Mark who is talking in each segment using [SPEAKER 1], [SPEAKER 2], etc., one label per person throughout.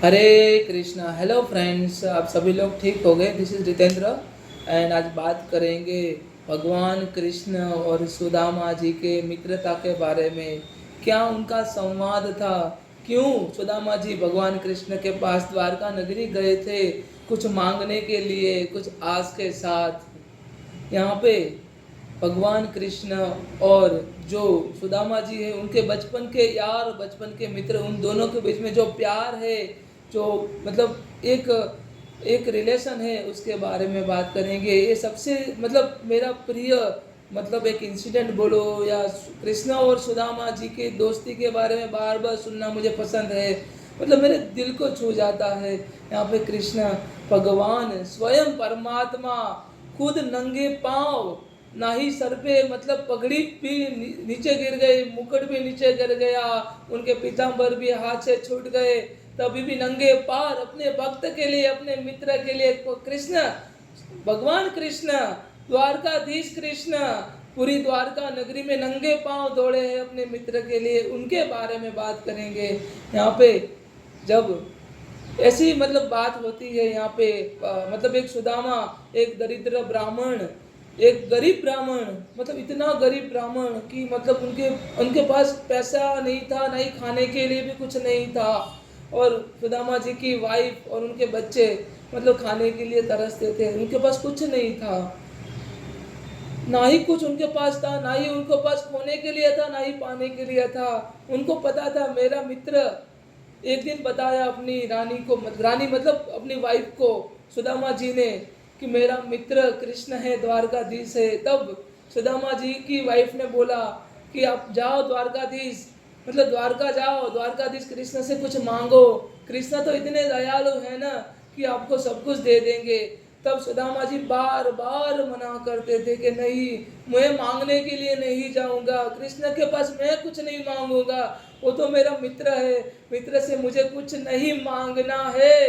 [SPEAKER 1] हरे Krishna. Hello friends, आप सभी लोग ठीक हो गए। दिस इज जितेंद्र एंड आज बात करेंगे भगवान कृष्ण और सुदामा जी के मित्रता के बारे में। क्या उनका संवाद था, क्यों सुदामा जी भगवान कृष्ण के पास द्वारका नगरी गए थे कुछ मांगने के लिए, कुछ आस के साथ। यहाँ पे भगवान कृष्ण और जो सुदामा जी है, उनके बचपन के यार, बचपन के मित्र, उन दोनों के बीच में जो प्यार है, जो मतलब एक एक रिलेशन है, उसके बारे में बात करेंगे। ये सबसे मतलब मेरा प्रिय मतलब एक इंसिडेंट बोलो या कृष्ण और सुदामा जी की दोस्ती के बारे में बार बार सुनना मुझे पसंद है। मतलब मेरे दिल को छू जाता है। यहाँ पे कृष्ण भगवान स्वयं परमात्मा खुद नंगे पांव, ना ही सर पे मतलब पगड़ी भी नीचे गिर गई, मुकुट भी नीचे गिर गया, उनके पीताम्बर भी हाथ से छूट गए, तभी भी नंगे पार अपने भक्त के लिए, अपने मित्र के लिए कृष्ण, भगवान कृष्ण, द्वारकाधीश कृष्ण पूरी द्वारका नगरी में नंगे पांव दौड़े हैं अपने मित्र के लिए। उनके बारे में बात करेंगे। यहाँ पे जब ऐसी मतलब बात होती है यहाँ पे, मतलब एक सुदामा, एक दरिद्र ब्राह्मण, एक गरीब ब्राह्मण, मतलब इतना गरीब ब्राह्मण कि मतलब उनके उनके पास पैसा नहीं था, नहीं खाने के लिए भी कुछ नहीं था। और सुदामा जी की वाइफ और उनके बच्चे मतलब खाने के लिए तरसते थे, उनके पास कुछ नहीं था, ना ही कुछ उनके पास था, ना ही उनके पास खोने के लिए था, ना ही पाने के लिए था। उनको पता था मेरा मित्र, एक दिन बताया अपनी रानी को, रानी मतलब अपनी वाइफ को, सुदामा जी ने, कि मेरा मित्र कृष्ण है, द्वारकाधीश है। तब सुदामा जी की वाइफ ने बोला कि आप जाओ द्वारकाधीश, मतलब द्वारका जाओ, द्वारकाधीश कृष्ण से कुछ मांगो, कृष्ण तो इतने दयालु है ना कि आपको सब कुछ दे देंगे। तब सुदामा जी बार बार मना करते थे कि नहीं, मैं मांगने के लिए नहीं जाऊंगा, कृष्ण के पास मैं कुछ नहीं मांगूंगा, वो तो मेरा मित्र है, मित्र से मुझे कुछ नहीं मांगना है।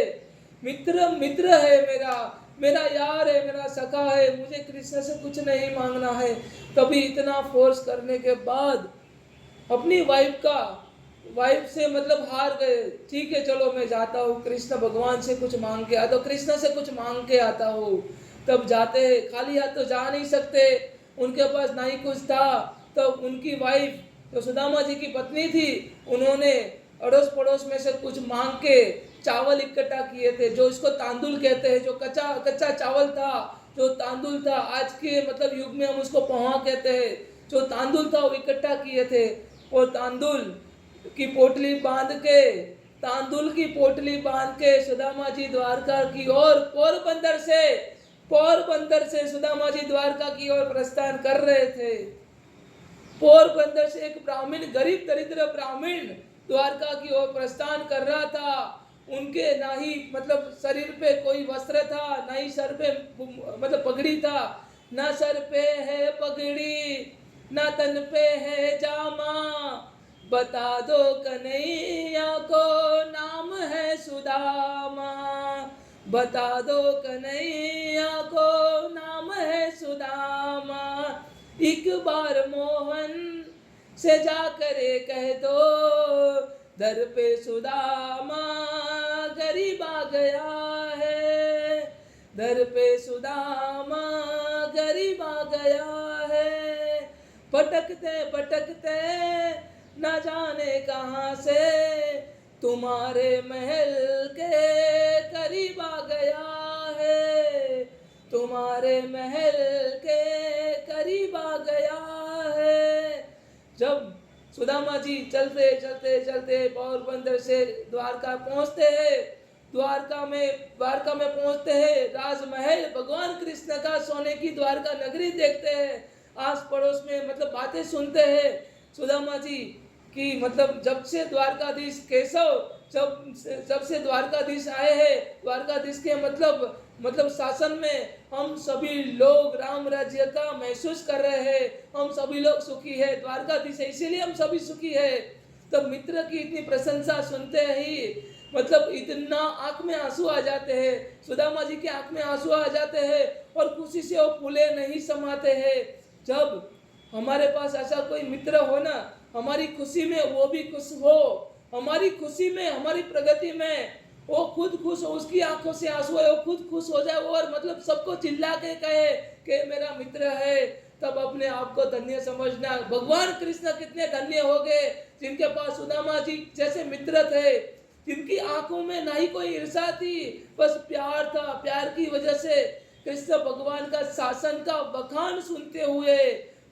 [SPEAKER 1] मित्र मित्र है मेरा, मेरा यार है, मेरा सखा है, मुझे कृष्ण से कुछ नहीं मांगना है। तभी इतना फोर्स करने के बाद अपनी वाइफ से मतलब हार गए। ठीक है चलो मैं जाता हूँ, कृष्ण भगवान से कुछ मांग के आता हूँ, कृष्ण से कुछ मांग के आता हूँ। तब जाते हैं, खाली हाथ तो जा नहीं सकते, उनके पास ना ही कुछ था। तब उनकी वाइफ जो सुदामा जी की पत्नी थी, उन्होंने अड़ोस पड़ोस में से कुछ मांग के चावल इकट्ठा किए थे, जो इसको तांदुल कहते हैं, जो कच्चा कच्चा चावल था, जो तांदुल था, आज के मतलब युग में हम उसको पोहा कहते हैं, जो तांदुल था वो इकट्ठा किए थे। और तांदुल की पोटली बांध के, तांदुल की पोटली बांध के सुदामा जी द्वारका की ओर, पोरबंदर से सुदामा जी द्वारका की ओर प्रस्थान कर रहे थे। पोरबंदर से एक ब्राह्मण, गरीब दरिद्र ब्राह्मण द्वारका की ओर प्रस्थान कर रहा था। उनके ना ही मतलब शरीर पे कोई वस्त्र था, ना ही सर पे मतलब पगड़ी था, ना सर पे है पगड़ी, ना तन पे है जामा, बता दो कन्हैया को नाम है सुदामा, बता दो कन्हैया को नाम है सुदामा, एक बार मोहन से जाकर कह दो, दर पे सुदामा गरीब आ गया है, दर पे सुदामा गरीब आ गया है। भटकते भटकते न जाने कहाँ से तुम्हारे महल के करीब आ गया है, तुम्हारे महल के करीब आ गया है। जब सुदामा जी चलते चलते चलते पोरबंदर से द्वारका पहुंचते हैं, द्वारका में पहुंचते हैं, राजमहल, भगवान कृष्ण का सोने की द्वारका नगरी देखते हैं, आस पड़ोस में मतलब बातें सुनते हैं सुदामा जी कि मतलब जब से द्वारकाधीश केशव, जब से द्वारकाधीश आए हैं, द्वारकाधीश के मतलब शासन में हम सभी लोग राम राज्य का महसूस कर रहे हैं, हम सभी लोग सुखी है, द्वारकाधीश है इसीलिए हम सभी सुखी है। तब मित्र की इतनी प्रशंसा सुनते ही मतलब इतना आंख में आंसू आ जाते हैं, सुदामा जी के आंख में आंसू आ जाते हैं और खुशी से वो फूले नहीं समाते हैं। जब हमारे पास ऐसा कोई मित्र हो ना, हमारी खुशी में वो भी खुश हो, हमारी खुशी में, हमारी प्रगति में वो खुद खुश हो, उसकी आंखों से आंसू है, वो खुद खुश हो जाए और मतलब सबको चिल्ला के कहे कि मेरा मित्र है, तब अपने आप को धन्य समझना। भगवान कृष्ण कितने धन्य हो गए जिनके पास सुदामा जी जैसे मित्र थे, जिनकी आंखों में ना ही कोई ईर्ष्या थी, बस प्यार था। प्यार की वजह से कृष्ण भगवान का शासन का बखान सुनते हुए,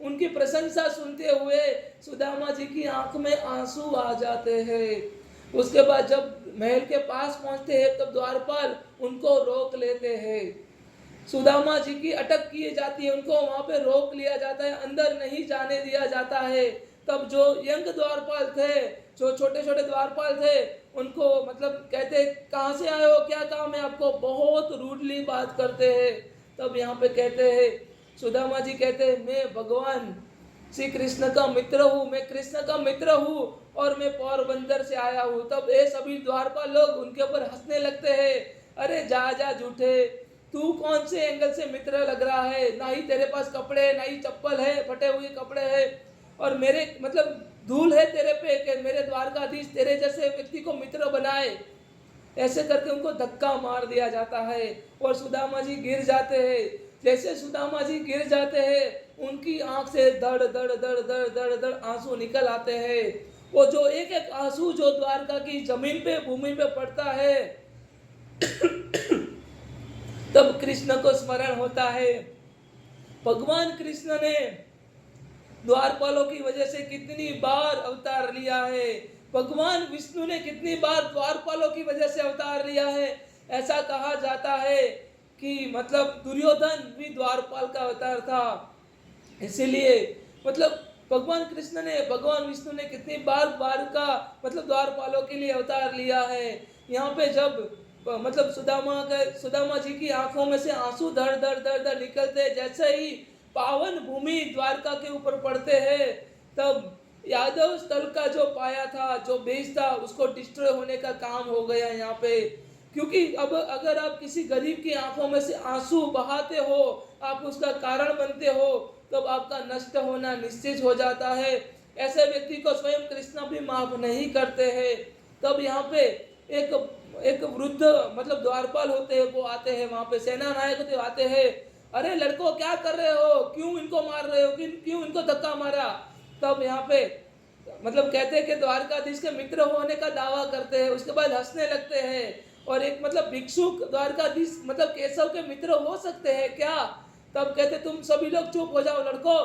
[SPEAKER 1] उनकी प्रशंसा सुनते हुए सुदामा जी की आंख में आंसू आ जाते हैं। उसके बाद जब महल के पास पहुंचते हैं तब द्वारपाल उनको रोक लेते हैं। सुदामा जी की अटक की जाती है, उनको वहां पे रोक लिया जाता है, अंदर नहीं जाने दिया जाता है। तब जो यंग द्वारपाल थे, जो छोटे छोटे द्वारपाल थे, उनको मतलब कहते कहाँ से आए हो, क्या काम है आपको, बहुत रूडली बात करते हैं। तब यहाँ पे कहते हैं, सुदामा जी कहते हैं मैं भगवान श्री कृष्ण का मित्र हूँ, मैं कृष्ण का मित्र हूँ और मैं पोरबंदर से आया हूँ। तब ये सभी द्वारपाल लोग उनके ऊपर हंसने लगते हैं। अरे जा जा झूठे, तू कौन से एंगल से मित्र लग रहा है, ना ही तेरे पास कपड़े, ना ही चप्पल है, फटे हुए कपड़े हैं, और मेरे मतलब धूल है तेरे पे कि मेरे द्वारकाधीश तेरे जैसे व्यक्ति को मित्र बनाए। ऐसे करके उनको धक्का मार दिया जाता है और सुदामा जी गिर जाते हैं। जैसे सुदामा जी गिर जाते हैं, उनकी आंख से धड़ धड़ धड़ धड़ धड़ धड़ आंसू निकल आते हैं। वो जो एक एक आंसू जो द्वारका की जमीन पे, भूमि पे पड़ता है, तब कृष्ण को स्मरण होता है। भगवान कृष्ण ने द्वारपालों की वजह से कितनी बार अवतार लिया है, भगवान विष्णु ने कितनी बार द्वारपालों की वजह से अवतार लिया है। ऐसा कहा जाता है कि मतलब दुर्योधन भी द्वारपाल का अवतार था। इसीलिए मतलब भगवान कृष्ण ने, भगवान विष्णु ने कितनी बार बार का मतलब द्वारपालों के लिए अवतार लिया है। यहाँ पे जब मतलब सुदामा जी की आंखों में से आंसू धड़ धड़ धड़ धड़ निकलते, जैसे ही पावन भूमि द्वारका के ऊपर पड़ते हैं, तब यादव स्थल का जो पाया था, जो बेस था, उसको डिस्ट्रॉय होने का काम हो गया यहाँ पे। क्योंकि अब अगर आप किसी गरीब की आंखों में से आंसू बहाते हो, आप उसका कारण बनते हो, तब आपका नष्ट होना निश्चित हो जाता है। ऐसे व्यक्ति को स्वयं कृष्ण भी माफ नहीं करते हैं। तब यहाँ पे एक एक वृद्ध मतलब द्वारपाल होते हैं, वो आते हैं, वहां पे सेना नायक होते आते हैं। अरे लड़को क्या कर रहे हो, क्यों इनको मार रहे हो, क्यों इनको धक्का मारा। तब यहाँ पे मतलब कहते हैं कि द्वारकाधीश के मित्र होने का दावा करते हैं, उसके बाद हंसने लगते हैं। और एक मतलब भिक्षुक द्वारकाधीश मतलब केशव के मित्र हो सकते हैं क्या। तब कहते तुम सभी लोग चुप हो जाओ लड़को,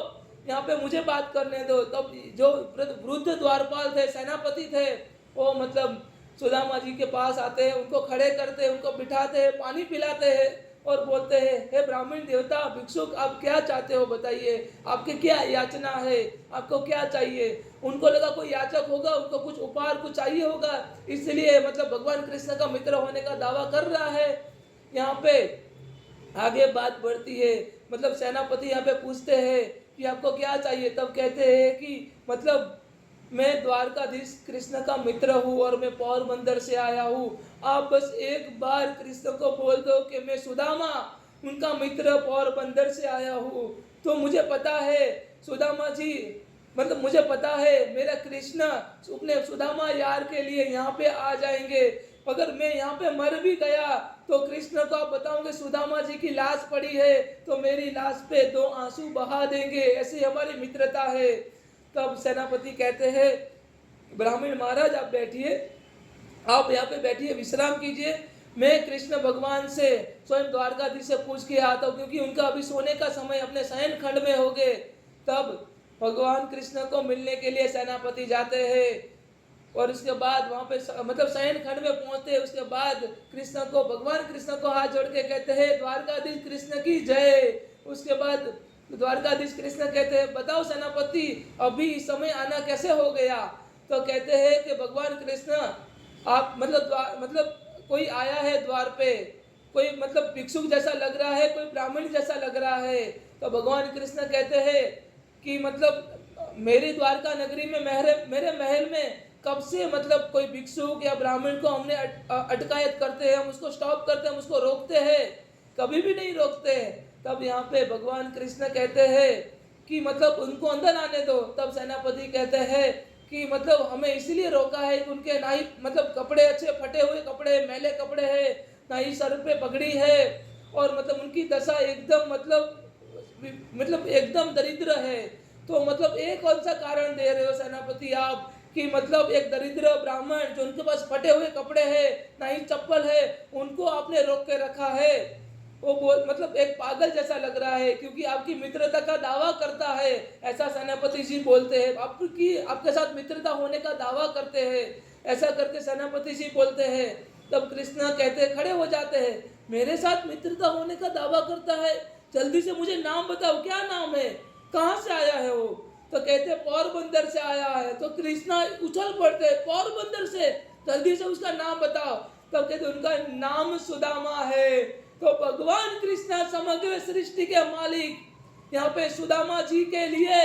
[SPEAKER 1] यहाँ पे मुझे बात करने दो। तब जो वृद्ध द्वारपाल थे, सेनापति थे, वो मतलब सुदामा जी के पास आते हैं, उनको खड़े करते हैं, उनको बिठाते हैं, पानी पिलाते हैं और बोलते हैं, हे ब्राह्मण देवता भिक्षुक, आप क्या चाहते हो बताइए, आपके क्या याचना है, आपको क्या चाहिए। उनको लगा कोई याचक होगा, उनको कुछ उपहार कुछ चाहिए होगा, इसलिए मतलब भगवान कृष्ण का मित्र होने का दावा कर रहा है। यहाँ पे आगे बात बढ़ती है, मतलब सेनापति यहाँ पे पूछते हैं कि आपको क्या चाहिए। तब कहते हैं कि मतलब मैं द्वारकाधीश कृष्ण का मित्र हूँ और मैं पोरबंदर से आया हूँ, आप बस एक बार कृष्ण को बोल दो कि मैं सुदामा उनका मित्र पोरबंदर से आया हूँ, तो मुझे पता है सुदामा जी, मतलब मुझे पता है मेरा कृष्ण अपने सुदामा यार के लिए यहाँ पे आ जाएंगे। अगर मैं यहाँ पे मर भी गया तो कृष्ण को आप बताओगे सुदामा जी की लाश पड़ी है, तो मेरी लाश पे 2 आंसू बहा देंगे, ऐसी हमारी मित्रता है। तब सेनापति कहते हैं, ब्राह्मण महाराज आप बैठिए, आप यहाँ पे बैठिए, विश्राम कीजिए, मैं कृष्ण भगवान से स्वयं द्वारकाधीश से पूछ के आता हूँ, क्योंकि उनका अभी सोने का समय अपने शयन खंड में हो गए। तब भगवान कृष्ण को मिलने के लिए सेनापति जाते हैं और उसके बाद वहाँ पे मतलब शयन खंड में पहुँचते हैं। उसके बाद कृष्ण को, भगवान कृष्ण को हाथ जोड़ के कहते हैं, द्वारकाधीश कृष्ण की जय। उसके बाद द्वारकाधीश कृष्ण कहते हैं, बताओ सेनापति अभी इस समय आना कैसे हो गया। तो कहते हैं कि भगवान कृष्ण आप मतलब कोई आया है द्वार पे, कोई मतलब भिक्षुक जैसा लग रहा है, कोई ब्राह्मण जैसा लग रहा है। तो भगवान कृष्ण कहते हैं कि मतलब मेरी द्वारका नगरी में मेरे महल में कब से मतलब कोई भिक्षुक या ब्राह्मण को हमने अटकायत करते हैं, हम उसको स्टॉप करते हैं, हम उसको रोकते हैं, कभी भी नहीं रोकते हैं। तब यहाँ पे भगवान कृष्ण कहते हैं कि मतलब उनको अंदर आने दो। तब सेनापति कहते हैं कि मतलब हमें इसलिए रोका है कि उनके ना ही मतलब कपड़े अच्छे, फटे हुए कपड़े है, मैले कपड़े है, ना ही सर पे पगड़ी है, और मतलब उनकी दशा एकदम मतलब एकदम दरिद्र है। तो मतलब एक कौन सा कारण दे रहे हो सेनापति आप कि मतलब एक दरिद्र ब्राह्मण जो उनके पास फटे हुए कपड़े हैं, ना ही चप्पल है, उनको आपने रोक के रखा है। वो बोल मतलब एक पागल जैसा लग रहा है, क्योंकि आपकी मित्रता का दावा करता है, ऐसा सेनापति जी बोलते हैं। आपकी आपके साथ मित्रता होने का दावा करते हैं, ऐसा करके सेनापति जी बोलते हैं। तब कृष्ण कहते खड़े हो जाते हैं, मेरे साथ मित्रता होने का दावा करता है, जल्दी से मुझे नाम बताओ, क्या नाम है, कहाँ से आया है वो। तो कहते पोरबंदर से आया है। तो कृष्णा उछल पड़ते, पोरबंदर से, जल्दी से उसका नाम बताओ। तब कहते उनका नाम सुदामा है। तो भगवान कृष्णा समग्र सृष्टि के मालिक यहाँ पे सुदामा जी के लिए,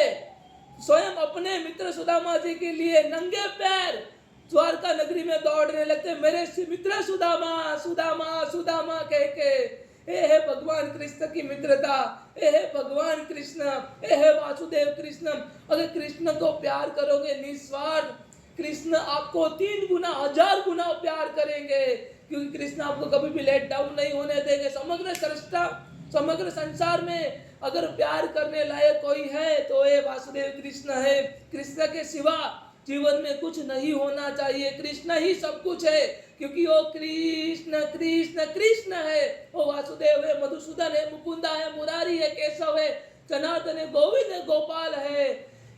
[SPEAKER 1] स्वयं अपने मित्र सुदामा जी के लिए नंगे पैर द्वारका नगरी में दौड़ने लगते, मेरे मित्र सुदामा सुदामा सुदामा कह के। ए है भगवान कृष्ण की मित्रता, ए है भगवान कृष्ण, ए है वासुदेव कृष्ण। अगर कृष्ण को प्यार करोगे निस्वार्थ, कृष्ण आपको 3 गुना 1000 गुना प्यार करेंगे, क्योंकि कृष्ण आपको कभी भी लेट डाउन नहीं होने देंगे। समग्र सृष्टा समग्र संसार में अगर प्यार करने लायक कोई है तो ये वासुदेव कृष्ण है। कृष्ण के सिवा जीवन में कुछ नहीं होना चाहिए, कृष्ण ही सब कुछ है, क्योंकि वो कृष्ण कृष्ण कृष्ण है। वो वासुदेव है, मधुसूदन है, मुकुंदा है, मुरारी है, केशव है, जनार्दन है, गोविंद है, गोपाल है।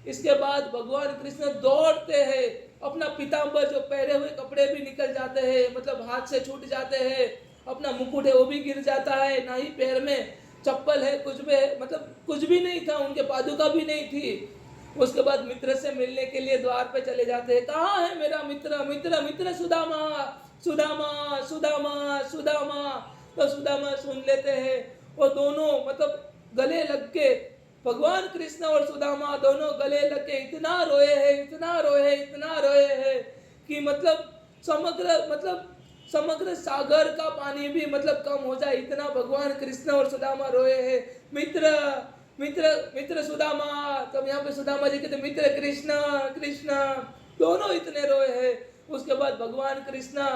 [SPEAKER 1] इसके बाद भगवान कृष्ण दौड़ते हैं, अपना पीताम्बर जो पहने हुए कपड़े भी निकल जाते हैं, मतलब हाथ से छूट जाते हैं, अपना मुकुट है वो भी गिर जाता है, ना ही पैर में चप्पल है, कुछ भी है, मतलब कुछ भी नहीं था, उनके पादुका भी नहीं थी। उसके बाद मित्र से मिलने के लिए द्वार पे चले जाते हैं, कहाँ है मेरा मित्र, मित्र मित्र सुदामा सुदामा सुदामा सुदामा। तो सुदामा सुन लेते हैं, वो दोनों मतलब गले लग के, भगवान कृष्ण और सुदामा दोनों गले लग के इतना रोए हैं, इतना रोए हैं, इतना रोए हैं कि मतलब समग्र सागर का पानी भी मतलब कम हो जाए, इतना भगवान कृष्ण और सुदामा रोए हैं। मित्र मित्र मित्र सुदामा, तब यहाँ पे सुदामा जी कहते मित्र कृष्ण कृष्ण, दोनों इतने रोए हैं। उसके बाद भगवान कृष्ण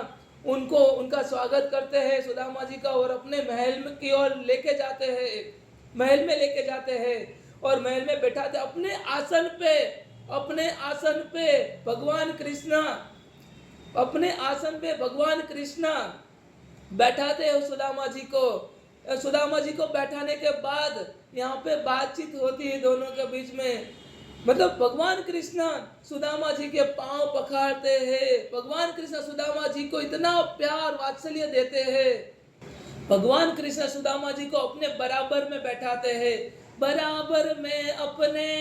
[SPEAKER 1] उनको उनका स्वागत करते हैं सुदामा जी का, और अपने महल की ओर लेके जाते हैं, महल में लेके जाते हैं, और महल में बैठाते अपने आसन पे भगवान कृष्ण, अपने आसन पे भगवान कृष्ण बैठाते हैं सुदामा जी को। सुदामा जी को बैठाने के बाद यहाँ पे बातचीत होती है दोनों के बीच में, मतलब भगवान कृष्ण सुदामा जी के पांव पखाड़ते हैं, भगवान कृष्ण सुदामा जी को इतना प्यार वात्सल्य देते हैं। भगवान कृष्ण सुदामा जी को अपने बराबर में बैठाते हैं, बराबर में अपने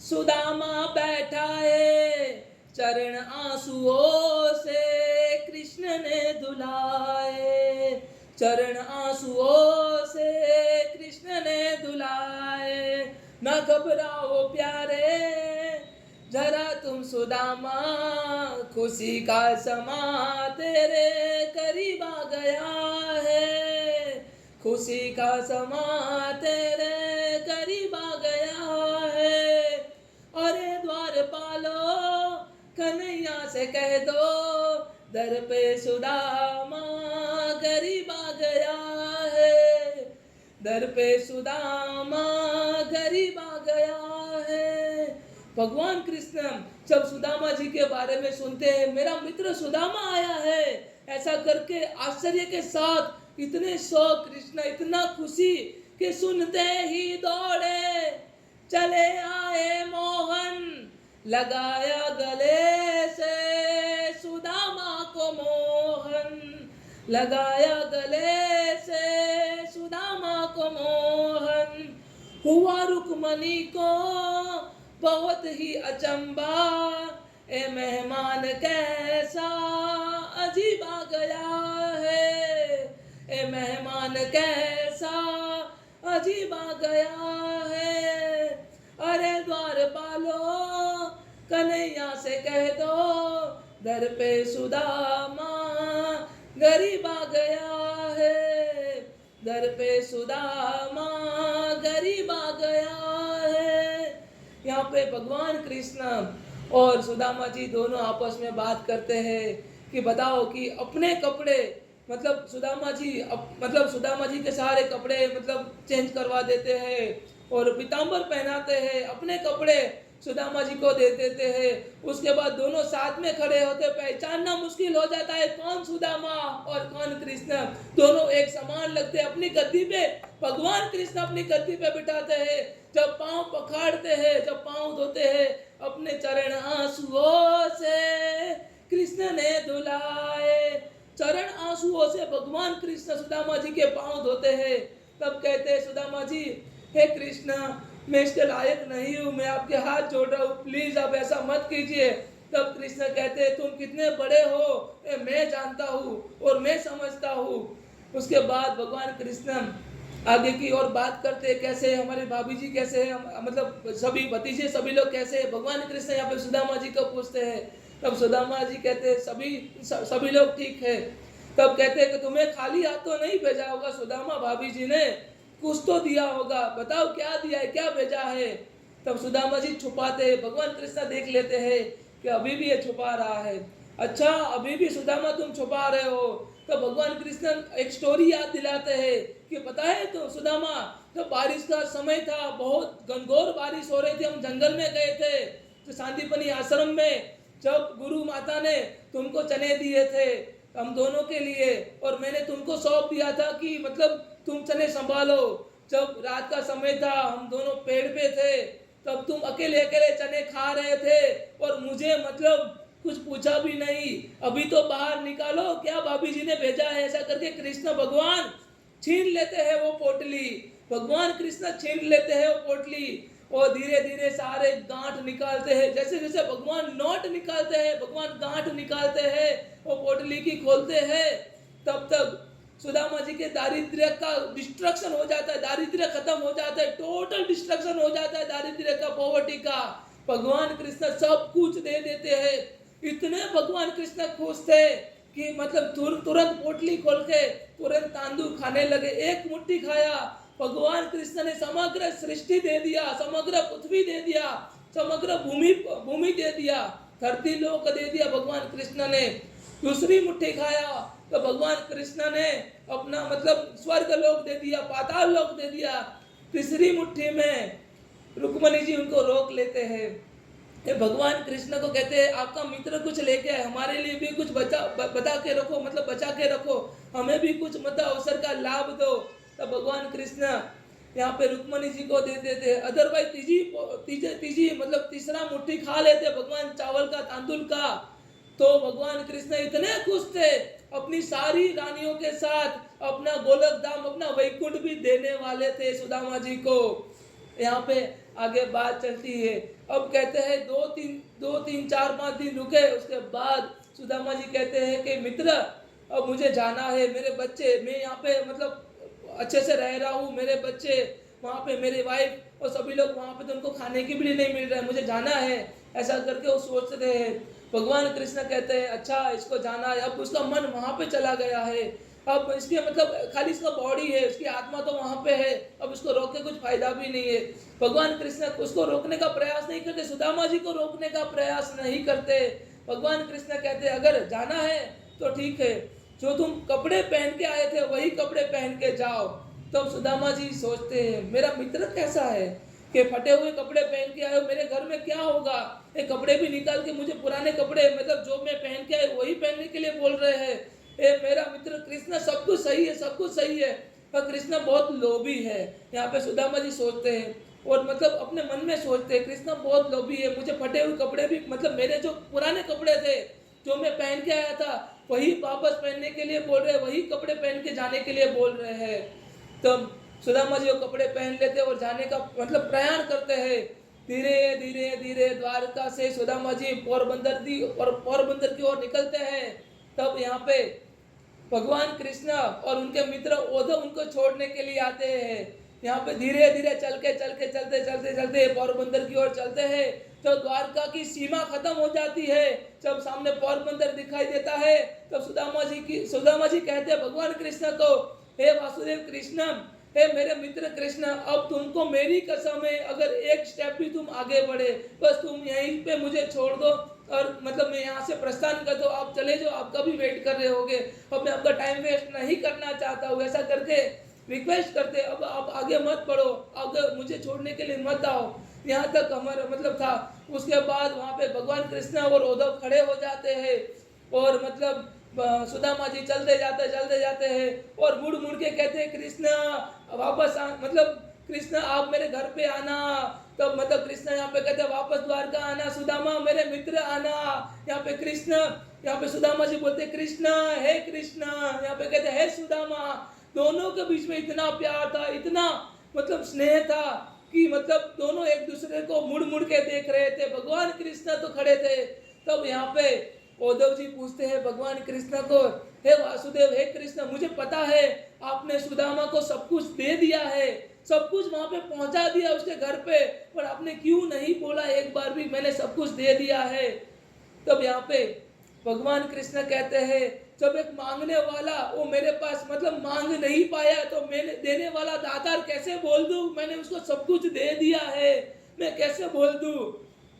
[SPEAKER 1] सुदामा बैठाए, चरण आंसुओं से कृष्ण ने धुलाए, चरण आंसुओं से कृष्ण ने धुलाए। न घबराओ प्यारे जरा तुम सुदामा, खुशी का समा तेरे करीब आ गया है, खुशी का समा तेरे करीब आ गया है। अरे द्वार पालो कन्हैया से कह दो, दर पे सुदामा गरीब आ गया है, दर पे सुदामा गरीब आ गया है। भगवान कृष्ण जब सुदामा जी के बारे में सुनते हैं, मेरा मित्र सुदामा आया है, ऐसा करके आश्चर्य के साथ इतने शौक कृष्ण, इतना खुशी कि सुनते ही दौड़े चले आए मोहन, लगाया गले से सुदामा को मोहन, लगाया गले से सुदामा को मोहन। हुआ रुक्मणी को बहुत ही अचंबा, ए मेहमान कैसा अजीब आ गया है, ए मेहमान कैसा अजीब आ गया है। अरे द्वार पालो कन्हैया से कह दो, दर पे सुदामा गरीब आ गया है, दर पे सुदामा गरीब आ गया है। यहाँ पे भगवान कृष्ण और सुदामा जी दोनों आपस में बात करते हैं कि बताओ कि अपने कपड़े मतलब सुदामा जी के सारे कपड़े मतलब चेंज करवा देते हैं और पीताम्बर पहनाते हैं, अपने कपड़े सुदामा जी को दे देते हैं। उसके बाद दोनों साथ में खड़े होते, पहचानना मुश्किल हो जाता है कौन सुदामा और कौन कृष्ण। दोनों एक समान लगते हैं। अपनी गद्दी पे भगवान कृष्ण अपनी गद्दी पे बिठाते हैं, जब पांव पखाड़ते हैं, जब पांव धोते हैं, अपने चरण आंसुओं से कृष्ण ने धुलाए। चरण आंसुओं से भगवान कृष्ण सुदामा जी के पांव धोते हैं। तब कहते हैं सुदामा जी, हे कृष्ण, मैं इसके लायक नहीं हूँ, मैं आपके हाथ जोड़ रहा हूँ, प्लीज आप ऐसा मत कीजिए। तब कृष्ण कहते हैं तुम कितने बड़े हो ये मैं जानता हूँ और मैं समझता हूँ। उसके बाद भगवान कृष्ण आगे की और बात करते हैं, कैसे हमारे भाभी जी कैसे हैं, मतलब सभी भतीजे सभी लोग कैसे हैं। भगवान कृष्ण यहाँ पे सुदामा जी को पूछते हैं। तब सुदामा जी कहते हैं सभी लोग ठीक है। तब कहते हैं कि तुम्हें खाली हाथ तो नहीं भेजा होगा सुदामा भाभी जी ने, कुछ तो दिया होगा, बताओ क्या दिया है, क्या भेजा है। तब सुदामा जी छुपाते हैं, भगवान कृष्ण देख लेते हैं कि अभी भी ये छुपा रहा है। अच्छा अभी भी सुदामा तुम छुपा रहे हो। तो भगवान कृष्ण एक स्टोरी याद दिलाते हैं कि पता है तो सुदामा, तो बारिश का समय था, बहुत घनघोर बारिश हो रही थी, हम जंगल में गए थे तो सांदीपनी आश्रम में, जब गुरु माता ने तुमको चने दिए थे हम दोनों के लिए और मैंने तुमको सौंप दिया था कि मतलब तुम चने संभालो। जब रात का समय था हम दोनों पेड़ पे थे, तब तुम अकेले अकेले चने खा रहे थे और मुझे मतलब कुछ पूछा भी नहीं, अभी तो बाहर निकालो क्या भाभी जी ने भेजा है। ऐसा करके कृष्ण भगवान छीन लेते हैं वो पोटली, भगवान कृष्ण छीन लेते हैं वो पोटली और धीरे धीरे सारे गांठ निकालते हैं। जैसे जैसे भगवान नोट निकालते हैं, भगवान गांठ निकालते हैं, वो पोटली की खोलते हैं, तब तक सुदामा जी के दारिद्र्य का डिस्ट्रक्शन हो जाता है, दारिद्र्य खत्म हो जाता है, टोटल डिस्ट्रक्शन हो जाता है दारिद्र्य का, पॉवर्टी का। भगवान कृष्ण सब कुछ दे देते हैं। इतने भगवान कृष्ण खुश थे कि मतलब तुरंत पोटली खोल के तुरंत तांदूल खाने लगे। एक मुट्ठी खाया, भगवान कृष्ण ने समग्र सृष्टि दे दिया, समग्र पृथ्वी दे दिया, समग्र भूमि दे दिया, धरती लोक दे दिया भगवान कृष्ण ने। दूसरी मुट्ठी खाया तो भगवान कृष्ण ने अपना मतलब स्वर्ग लोक दे दिया, पाताल लोक दे दिया। तीसरी मुट्ठी में रुक्मणी जी उनको रोक लेते हैं। ये भगवान कृष्ण को कहते हैं आपका मित्र कुछ लेके आए, हमारे लिए भी कुछ बता के रखो, मतलब बचा के रखो, हमें भी कुछ मतलब अवसर का लाभ दो। तब भगवान कृष्ण यहाँ पे रुक्मणी जी को दे देते हैं। अदरवाइज तीजी मतलब तीसरा मुट्ठी खा लेते भगवान चावल का, तांदुल का। तो भगवान कृष्ण इतने खुश थे, अपनी सारी रानियों के साथ अपना गोलक धाम, अपना वैकुंठ भी देने वाले थे सुदामा जी को। यहाँ पे आगे बात चलती है। अब कहते हैं दो तीन 4-5 दिन रुके, उसके बाद सुदामा जी कहते हैं कि मित्र अब मुझे जाना है, मेरे बच्चे, मैं यहाँ पे मतलब अच्छे से रह रहा हूँ, मेरे बच्चे वहाँ पे, मेरी वाइफ और सभी लोग वहाँ पे, तो उनको खाने की भी नहीं मिल रहा है, मुझे जाना है। ऐसा करके वो सोचते हैं। भगवान कृष्ण कहते हैं अच्छा इसको जाना है। अब उसका मन वहाँ पे चला गया है, अब इसके मतलब खाली इसका बॉडी है, उसकी आत्मा तो वहाँ पे है, अब इसको रोक के कुछ फायदा भी नहीं है। भगवान कृष्ण उसको रोकने का प्रयास नहीं करते, सुदामा जी को रोकने का प्रयास नहीं करते। भगवान कृष्ण कहते अगर जाना है तो ठीक है, जो तुम कपड़े पहन के आए थे वही कपड़े पहन के जाओ। तब सुदामा जी सोचते हैं मेरा मित्र कैसा है कि फटे हुए कपड़े पहन के आए, मेरे घर में क्या होगा, ये कपड़े भी निकाल के मुझे पुराने कपड़े मतलब जो मैं पहन के आए वही पहनने के लिए बोल रहे हैं। ये मेरा मित्र कृष्ण सब कुछ सही है, सब कुछ सही है, पर कृष्ण बहुत लोभी है। यहाँ पे सुदामा जी सोचते हैं और मतलब अपने मन में सोचते हैं कृष्ण बहुत लोभी है, मुझे फटे हुए कपड़े भी मतलब मेरे जो पुराने कपड़े थे जो मैं पहन के आया था वही वापस पहनने के लिए बोल रहे हैं, वही कपड़े पहन के जाने के लिए बोल रहे हैं। तब सुदामा जी वो कपड़े पहन लेते और जाने का मतलब प्रयाण करते हैं। धीरे धीरे धीरे द्वारका से सुदामा जी पोरबंदर की ओर निकलते हैं। तब यहाँ पे भगवान कृष्ण और उनके मित्र उद्धव उनको छोड़ने के लिए आते हैं। यहाँ पे धीरे धीरे चलते पोरबंदर की ओर चलते हैं। तो द्वारका की सीमा खत्म हो जाती है, जब सामने पोरबंदर दिखाई देता है तब सुदामा जी कहते हैं भगवान कृष्ण को, हे वासुदेव कृष्ण, हे मेरे मित्र कृष्ण, अब तुमको मेरी कसम है अगर एक स्टेप भी तुम आगे बढ़े, बस तुम यहीं पे मुझे छोड़ दो, और मतलब मैं यहाँ से प्रस्थान कर दो, आप चले जाओ, आप कभी वेट कर रहे होगे, अब मैं आपका टाइम वेस्ट नहीं करना चाहता हूँ, ऐसा करके रिक्वेस्ट करते, अब आप आगे मत बढ़ो, आगे मुझे छोड़ने के लिए मत आओ। यहाँ तक हमारा मतलब था। उसके बाद वहाँ पे भगवान कृष्ण और उद्धव खड़े हो जाते हैं और मतलब सुदामा जी चलते जाते हैं और मुड़ मुड़ के कहते हैं कृष्ण वापस आ, मतलब कृष्ण आप मेरे घर पे आना। तब मतलब कृष्ण यहाँ पे कहते हैं वापस द्वारका आना, सुदामा मेरे मित्र आना। यहाँ पे कृष्ण, यहाँ पे सुदामा जी बोलते कृष्ण, हे कृष्ण, यहाँ पे कहते हे सुदामा। दोनों के बीच में इतना प्यार था, इतना मतलब स्नेह था कि मतलब दोनों एक दूसरे को मुड़ मुड़ के देख रहे थे। भगवान कृष्ण तो खड़े थे। तब यहाँ पे उद्धव जी पूछते हैं भगवान कृष्ण को, हे वासुदेव, हे कृष्ण, मुझे पता है आपने सुदामा को सब कुछ दे दिया है, सब कुछ वहां पे पहुंचा दिया उसके घर पे, पर आपने क्यों नहीं बोला एक बार भी मैंने सब कुछ दे दिया है। तब यहाँ पे भगवान कृष्ण कहते हैं जब एक मांगने वाला वो मेरे पास मतलब मांग नहीं पाया तो मैंने देने वाला दातार कैसे बोल दूं, मैंने उसको सब कुछ दे दिया है, मैं कैसे बोल दूं।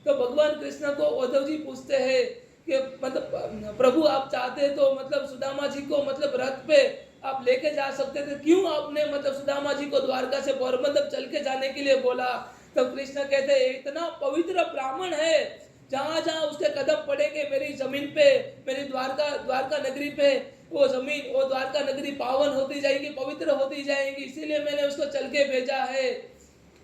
[SPEAKER 1] तो भगवान कृष्ण को उद्धव जी पूछते हैं कि मतलब प्रभु आप चाहते तो मतलब सुदामा जी को मतलब रथ पे आप लेके जा सकते थे, क्यों आपने मतलब सुदामा जी को द्वारका से मतलब चल के जाने के लिए बोला। तब कृष्ण कहते हैं इतना पवित्र ब्राह्मण है, जहां जहां उसके कदम पड़ेंगे मेरी जमीन पे, मेरी द्वारका नगरी पे, वो जमीन वो द्वारका नगरी पावन होती जाएगी, पवित्र होती जाएगी, इसीलिए मैंने उसको चल के भेजा है।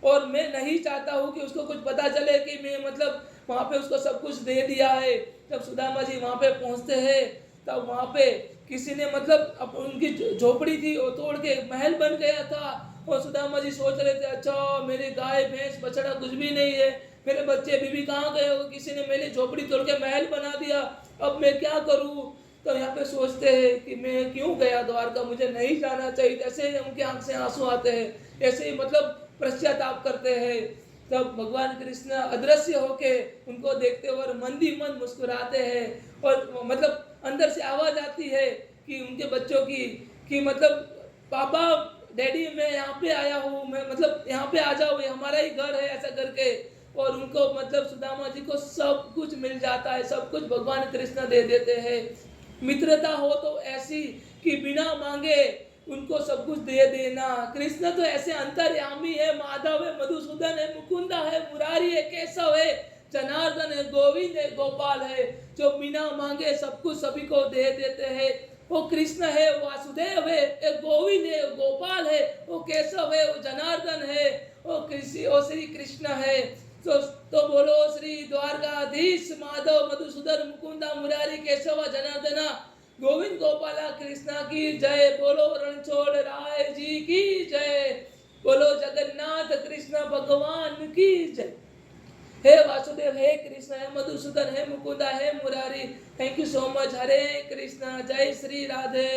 [SPEAKER 1] और मैं नहीं चाहता हूँ कि उसको कुछ पता चले कि मैं मतलब वहाँ पे उसको सब कुछ दे दिया है। जब सुदामा जी वहाँ पे पहुँचते हैं तब वहाँ पे किसी ने मतलब उनकी झोपड़ी थी वो तोड़ के महल बन गया था। और सुदामा जी सोच रहे थे अच्छा मेरी गाय भैंस बछड़ा कुछ भी नहीं है, मेरे बच्चे बीबी कहाँ गए हो, किसी ने मेरी झोपड़ी तोड़ के महल बना दिया, अब मैं क्या करूँ। तो यहाँ पे सोचते हैं कि मैं क्यों गया द्वारका, मुझे नहीं जाना चाहिए। ऐसे ही उनके आंख से आंसू आते हैं, ऐसे ही मतलब पश्चाताप करते हैं। तब भगवान कृष्ण अदृश्य होके उनको देखते हुए मन ही मन मुस्कुराते हैं और मतलब अंदर से आवाज आती है कि उनके बच्चों की कि मतलब पापा डैडी मैं यहाँ पे आया हूँ, मैं मतलब यहाँ पे आ जाओ, ये हमारा ही घर है, ऐसा करके। और उनको मतलब सुदामा जी को सब कुछ मिल जाता है, सब कुछ भगवान कृष्ण दे देते हैं। मित्रता हो तो ऐसी कि बिना मांगे उनको सब कुछ दे देना। कृष्ण तो ऐसे अंतर्यामी है, माधव है, मधुसूदन है, मुकुंदा है, मुरारी है, केशव है, जनार्दन है, गोविंद है, गोपाल है, जो बिना मांगे सब कुछ सभी को दे देते हैं। वो कृष्ण है, वासुदेव है, एक गोविंद है, गोपाल है, वो केशव है, वो जनार्दन है, वो श्री कृष्ण है। तो बोलो श्री द्वारकाधीश माधव मधुसूदन मुकुंदा मुरारी केशव जनार्दना गोविंद गोपाला कृष्णा की जय। बोलो रणछोड़ राय जी की जय। बोलो जगन्नाथ कृष्ण भगवान की जय। हे वासुदेव, हे कृष्ण, हे मधुसूदन, हे मुकुंदा, हे Murari, thank you so much. हरे कृष्णा, जय श्री राधे।